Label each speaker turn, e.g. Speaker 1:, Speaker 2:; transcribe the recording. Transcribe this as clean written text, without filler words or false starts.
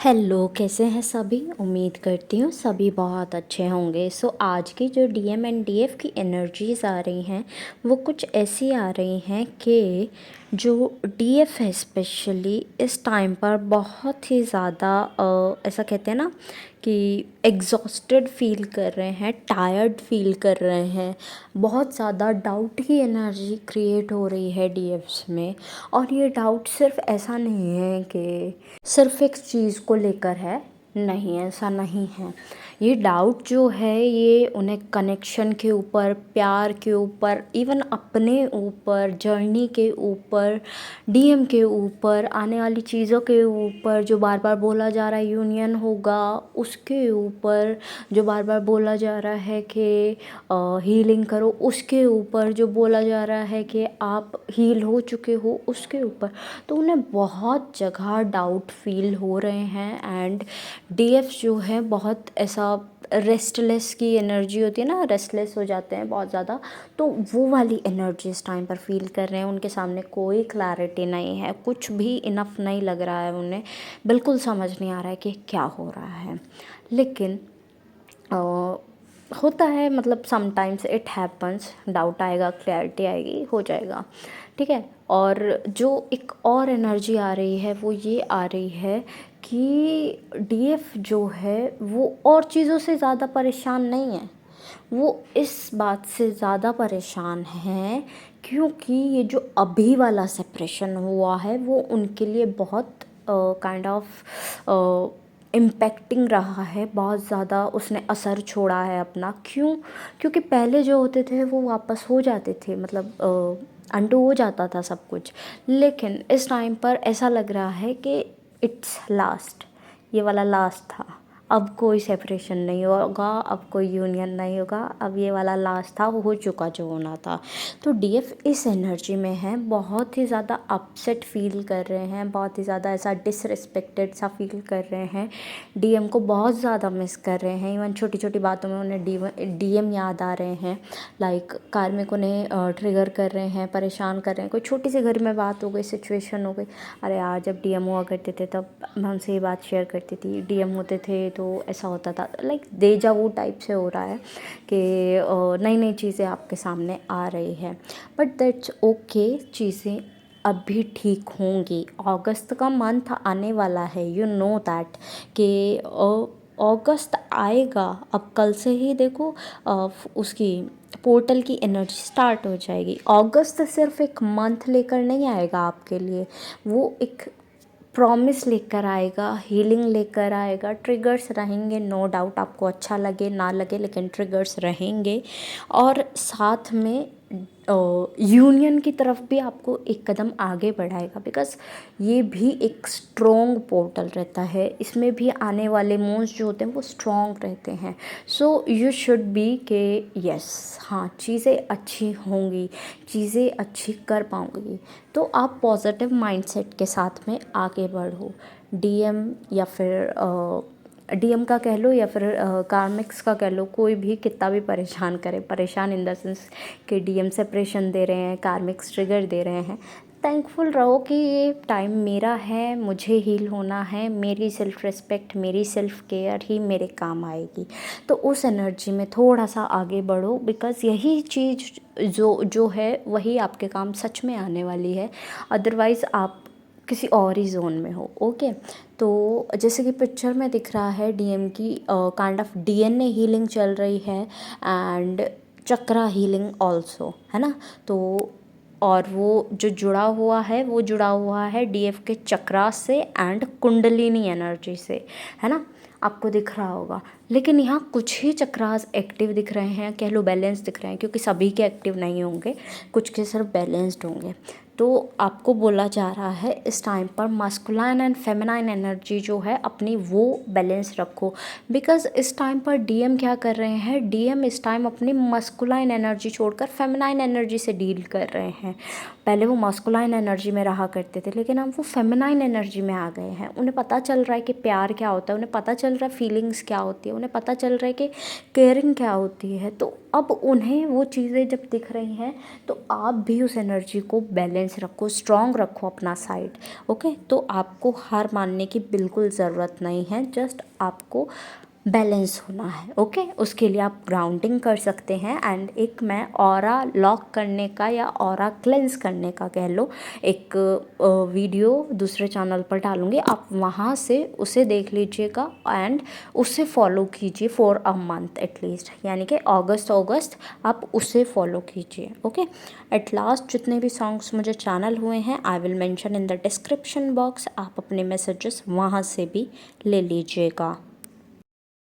Speaker 1: Hello, कैसे हैं सभी? उम्मीद करती हूँ सभी बहुत अच्छे होंगे। सो आज की जो डीएम एंड डीएफ की एनर्जीज़ आ रही हैं वो कुछ ऐसी आ रही हैं कि जो डीएफ है स्पेशली इस टाइम पर बहुत ही ज़्यादा ऐसा कहते हैं ना कि एग्जॉस्टेड फील कर रहे हैं, टायर्ड फील कर रहे हैं। बहुत ज़्यादा डाउट की एनर्जी क्रिएट हो रही है डीएफ्स में। और ये डाउट सिर्फ ऐसा नहीं है कि सिर्फ एक चीज़ को लेकर है, नहीं ऐसा नहीं है। ये डाउट जो है ये उन्हें कनेक्शन के ऊपर, प्यार के ऊपर, इवन अपने ऊपर, जर्नी के ऊपर, डीएम के ऊपर, आने वाली चीज़ों के ऊपर, जो बार बार बोला जा रहा है यूनियन होगा उसके ऊपर, जो बार बार बोला जा रहा है कि हीलिंग करो उसके ऊपर, जो बोला जा रहा है कि आप हील हो चुके हो उसके ऊपर। तो उन्हें बहुत जगह डाउट फील हो रहे हैं एंड डीएफ जो है बहुत ऐसा रेस्टलेस की एनर्जी होती है ना, रेस्टलेस हो जाते हैं बहुत ज़्यादा। तो वो वाली एनर्जी इस टाइम पर फील कर रहे हैं। उनके सामने कोई क्लैरिटी नहीं है, कुछ भी इनफ नहीं लग रहा है उन्हें, बिल्कुल समझ नहीं आ रहा है कि क्या हो रहा है। लेकिन होता है, मतलब समटाइम्स इट हैपन्स, डाउट आएगा, क्लैरिटी आएगी, हो जाएगा, ठीक है। और जो एक और एनर्जी आ रही है वो ये आ रही है कि डीएफ जो है वो और चीज़ों से ज़्यादा परेशान नहीं है। वो इस बात से ज़्यादा परेशान हैं क्योंकि ये जो अभी वाला सेपरेशन हुआ है वो उनके लिए बहुत काइंड ऑफ इम्पैक्टिंग रहा है, बहुत ज़्यादा उसने असर छोड़ा है अपना। क्यों? क्योंकि पहले जो होते थे वो वापस हो जाते थे, मतलब अनडू हो जाता था सब कुछ। लेकिन इस टाइम पर ऐसा लग रहा है कि इट्स लास्ट, ये वाला लास्ट था, अब कोई सेपरेशन नहीं होगा, अब कोई यूनियन नहीं होगा, अब ये वाला लास्ट था, वो हो चुका जो होना था। तो डीएफ इस एनर्जी में है, बहुत ही ज़्यादा अपसेट फील कर रहे हैं, बहुत ही ज़्यादा ऐसा डिसरिस्पेक्टेड सा फील कर रहे हैं, डीएम को बहुत ज़्यादा मिस कर रहे हैं। इवन छोटी छोटी बातों में उन्हें डीएम याद आ रहे हैं, लाइक कार्मिक उन्हें ट्रिगर कर रहे हैं, परेशान कर रहे हैं। कोई छोटी सी घर में बात हो गई, सिचुएशन हो गई, अरे यार जब डीएम हुआ करते थे तब मैं उनसे ये बात शेयर करती थी, डीएम होते थे तो ऐसा होता था, लाइक डेजा वू टाइप से हो रहा है कि नई नई चीज़ें आपके सामने आ रही है। बट दैट्स ओके, चीज़ें अब भी ठीक होंगी। अगस्त का मंथ आने वाला है, यू नो दैट, कि अगस्त आएगा। अब कल से ही देखो उसकी पोर्टल की एनर्जी स्टार्ट हो जाएगी। अगस्त सिर्फ एक मंथ लेकर नहीं आएगा आपके लिए, वो एक प्रॉमिस लेकर आएगा, हीलिंग लेकर आएगा। ट्रिगर्स रहेंगे, नो डाउट, आपको अच्छा लगे ना लगे, लेकिन ट्रिगर्स रहेंगे। और साथ में यूनियन की तरफ भी आपको एक कदम आगे बढ़ाएगा, बिकॉज़ ये भी एक स्ट्रॉन्ग पोर्टल रहता है, इसमें भी आने वाले मून्स जो होते हैं वो स्ट्रॉन्ग रहते हैं। सो यू शुड बी के यस, हाँ चीज़ें अच्छी होंगी, चीज़ें अच्छी कर पाऊँगी। तो आप पॉजिटिव माइंडसेट के साथ में आगे बढ़ो। डीएम या फिर डीएम का कह लो या फिर कार्मिक्स का कह लो, कोई भी कितना भी परेशान करे, परेशान इन द सेंस कि डीएम सेपरेशन दे रहे हैं, कार्मिक्स ट्रिगर दे रहे हैं, थैंकफुल रहो कि ये टाइम मेरा है, मुझे हील होना है, मेरी सेल्फ रिस्पेक्ट, मेरी सेल्फ केयर ही मेरे काम आएगी। तो उस एनर्जी में थोड़ा सा आगे बढ़ो, बिकॉज़ यही चीज़ जो जो है वही आपके काम सच में आने वाली है। अदरवाइज़ आप किसी और ही जोन में हो। ओके, तो जैसे कि पिक्चर में दिख रहा है डीएम की काइंड ऑफ डीएनए हीलिंग चल रही है एंड चक्रा हीलिंग ऑल्सो, है ना। तो और वो जो जुड़ा हुआ है वो जुड़ा हुआ है डीएफ के चक्रा से एंड कुंडलिनी एनर्जी से, है ना, आपको दिख रहा होगा। लेकिन यहाँ कुछ ही चक्रास एक्टिव दिख रहे हैं, कह लो बैलेंस दिख रहे हैं, क्योंकि सभी के एक्टिव नहीं होंगे, कुछ के सिर्फ बैलेंस्ड होंगे। तो आपको बोला जा रहा है इस टाइम पर मस्कुलाइन एंड फेमिनाइन एनर्जी जो है अपनी वो बैलेंस रखो, बिकॉज़ इस टाइम पर डीएम क्या कर रहे हैं, डीएम इस टाइम अपनी मस्कुलाइन एनर्जी छोड़कर फेमिनाइन एनर्जी से डील कर रहे हैं। पहले वो मस्कुलाइन एनर्जी में रहा करते थे, लेकिन अब वो फेमिनाइन एनर्जी में आ गए हैं। उन्हें पता चल रहा है कि प्यार क्या होता है, उन्हें पता चल रहा है फीलिंग्स क्या होती है, उन्हें पता चल रहा है कि केयरिंग क्या होती है। तो अब उन्हें वो चीज़ें जब दिख रही हैं तो आप भी उस एनर्जी को बैलेंस बैलेंस रखो, स्ट्रॉन्ग रखो अपना साइड। ओके, तो आपको हार मानने की बिल्कुल ज़रूरत नहीं है, जस्ट आपको बैलेंस होना है। ओके, उसके लिए आप ग्राउंडिंग कर सकते हैं। एंड एक मैं ऑरा लॉक करने का या ऑरा क्लेंस करने का कह लो, एक वीडियो दूसरे चैनल पर डालूंगी, आप वहाँ से उसे देख लीजिएगा एंड उसे फॉलो कीजिए फॉर अ मंथ एटलीस्ट, यानी कि अगस्त आप उसे फॉलो कीजिए। ओके, एट लास्ट जितने भी सॉन्ग्स मुझे चैनल हुए हैं I will mention in the description box, आप अपने मैसेजेस वहाँ से भी ले लीजिएगा।